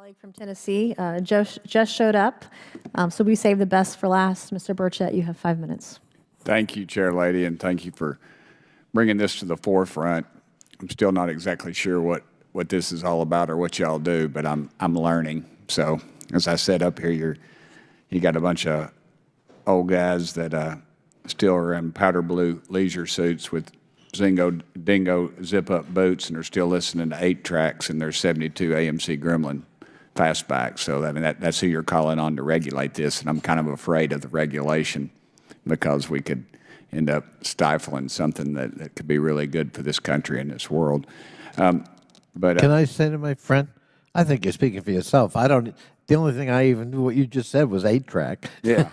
colleague from Tennessee just showed up, so we saved the best for last. Mr. Burchett, you have 5 minutes. Thank you, Chair Lady, and thank you for bringing this to the forefront. I'm still not exactly sure what this is all about or what y'all do, but I'm learning. So, as I said up here, you got a bunch of old guys that still are in powder blue leisure suits with dingo zip-up boots and are still listening to 8 tracks in their 72 AMC Gremlin fastback. So I mean, that's who you're calling on to regulate this, and I'm kind of afraid of the regulation because we could end up stifling something that could be really good for this country and this world. But can I say to my friend, I think you're speaking for yourself. The only thing I even knew what you just said was 8-track. Yeah.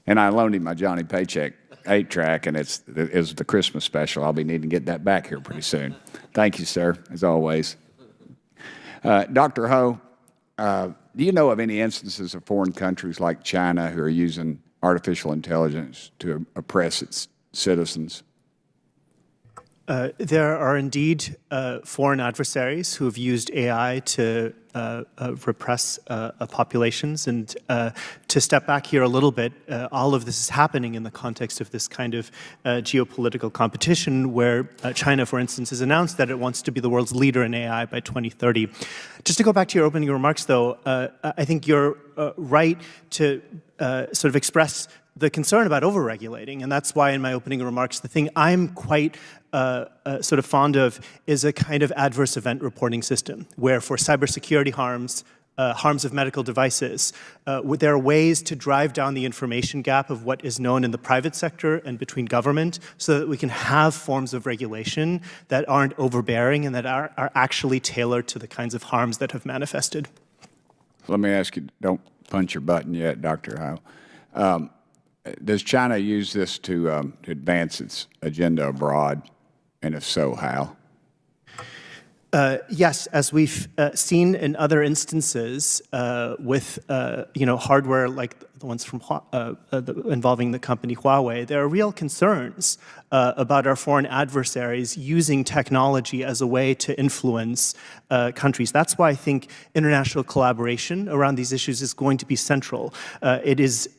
And I loaned him my Johnny Paycheck 8-track, and it's the Christmas special. I'll be needing to get that back here pretty soon. Thank you, sir, as always. Dr. Ho, do you know of any instances of foreign countries like China who are using artificial intelligence to oppress its citizens? There are indeed foreign adversaries who have used AI to repress populations. And to step back here a little bit, all of this is happening in the context of this kind of geopolitical competition where China, for instance, has announced that it wants to be the world's leader in AI by 2030. Just to go back to your opening remarks, though, I think you're right to sort of express the concern about overregulating, and that's why in my opening remarks, the thing I'm quite sort of fond of is a kind of adverse event reporting system, where for cybersecurity harms, harms of medical devices, there are ways to drive down the information gap of what is known in the private sector and between government so that we can have forms of regulation that aren't overbearing and that are actually tailored to the kinds of harms that have manifested. Let me ask you, don't punch your button yet, Dr. Ho. Does China use this to advance its agenda abroad, and if so, how? Yes, as we've seen in other instances with hardware like the ones from involving the company Huawei, there are real concerns about our foreign adversaries using technology as a way to influence countries. That's why I think international collaboration around these issues is going to be central. It is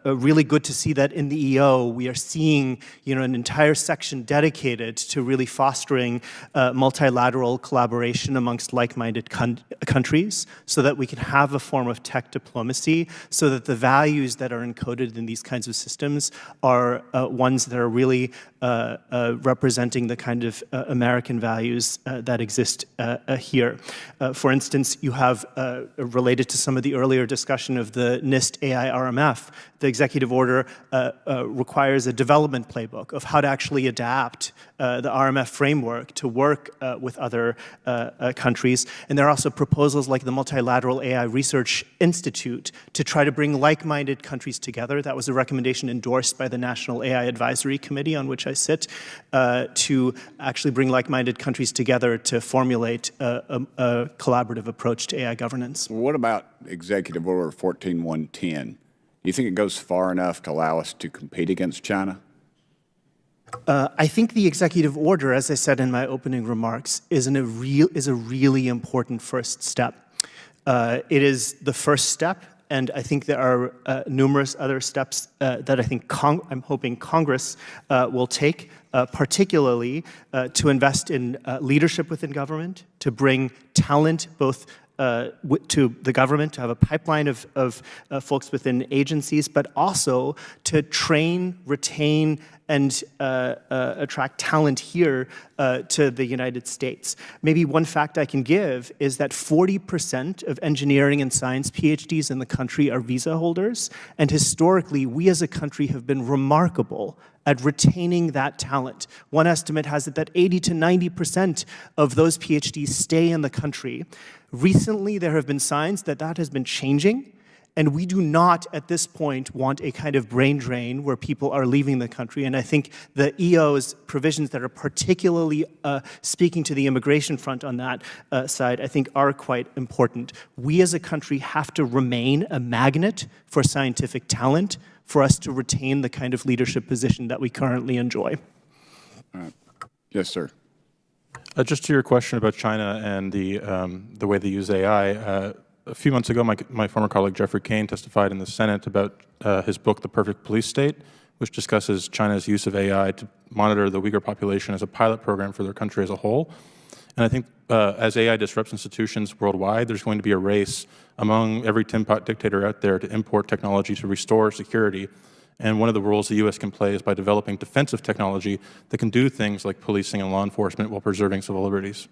really good to see that in the EO we are seeing an entire section dedicated to really fostering multilateral collaboration amongst like-minded countries so that we can have a form of tech diplomacy so that the values that are encoded in these kinds of systems are ones that are really representing the kind of American values that exist here. For instance, you have, related to some of the earlier discussion of the NIST AI RMF, the executive order requires a development playbook of how to actually adapt the RMF framework to work with other countries. And there are also proposals like the Multilateral AI Research Institute to try to bring like-minded countries together. That was a recommendation endorsed by the National AI Advisory Committee, on which I sit, to actually bring like-minded countries together to formulate a collaborative approach to AI governance. What about Executive Order 14110? Do you think it goes far enough to allow us to compete against China? I think the executive order, as I said in my opening remarks, is a really important first step. It is the first step, and I think there are numerous other steps that I think I'm hoping Congress will take, particularly to invest in leadership within government, to bring talent both to the government, to have a pipeline of folks within agencies, but also to train, retain, and attract talent here to the United States. Maybe one fact I can give is that 40% of engineering and science PhDs in the country are visa holders, and historically, we as a country have been remarkable at retaining that talent. One estimate has it that 80 to 90% of those PhDs stay in the country. Recently, there have been signs that that has been changing, and we do not, at this point, want a kind of brain drain where people are leaving the country. And I think the EO's provisions that are particularly speaking to the immigration front on that side, I think are quite important. We as a country have to remain a magnet for scientific talent for us to retain the kind of leadership position that we currently enjoy. Yes, sir. Just to your question about China and the way they use AI, a few months ago, my former colleague Jeffrey Kane testified in the Senate about his book, The Perfect Police State, which discusses China's use of AI to monitor the Uyghur population as a pilot program for their country as a whole. And I think as AI disrupts institutions worldwide, there's going to be a race among every tin pot dictator out there to import technology to restore security. And one of the roles the U.S. can play is by developing defensive technology that can do things like policing and law enforcement while preserving civil liberties.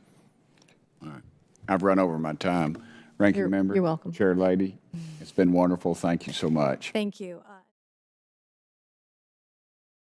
All right. I've run over my time. Ranking member. You're welcome. Chair lady, it's been wonderful. Thank you so much. Thank you.